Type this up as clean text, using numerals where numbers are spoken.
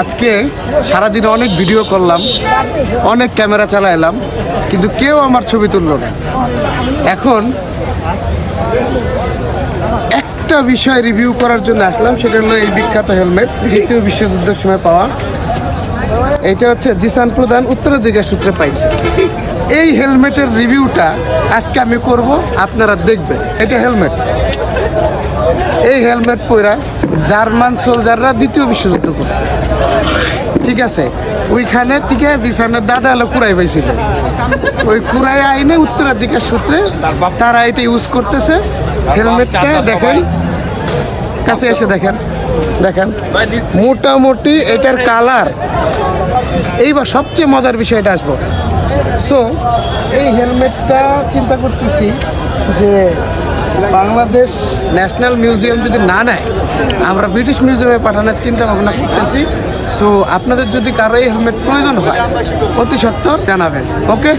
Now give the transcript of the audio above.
আজকে সারাদিন অনেক ভিডিও করলাম, অনেক ক্যামেরা চালাইলাম, কিন্তু কেউ আমার ছবি তুললো না। এখন একটা বিষয় রিভিউ করার জন্য আসলাম, সেটা হলো এই বিখ্যাত হেলমেট, দ্বিতীয় বিশ্বযুদ্ধের সময় পাওয়া। এটা হচ্ছে জিসান প্রধান উত্তরাধিকার সূত্রে পাইছে। এই হেলমেটের রিভিউটা আজকে আমি করব, আপনারা দেখবেন। এটা হেলমেট, এই হেলমেট পরা জার্মান সোলজাররা দ্বিতীয় বিশ্বযুদ্ধ করছে, ঠিক আছে? ওইখানে থেকে জিসানের দাদা হলো কুড়াই পাইছিল, ওই কুড়াই আইনে উত্তরাধিকার সূত্রে তারা এটা ইউজ করতেছে। হেলমেটটা দেখেন, কাছে এসে দেখেন, দেখেন মোটামুটি এটার কালার। এইবার সবচেয়ে মজার বিষয়টা আসবো। সো এই হেলমেটটা চিন্তা করতেছি যে বাংলাদেশ ন্যাশনাল মিউজিয়াম যদি না নেয়, আমরা ব্রিটিশ মিউজিয়ামে পাঠানোর চিন্তা ভাবনা করতেছি। সো আপনাদের যদি কারো এই হেলমেট প্রয়োজন হয় অতি সত্বর জানাবেন। ওকে।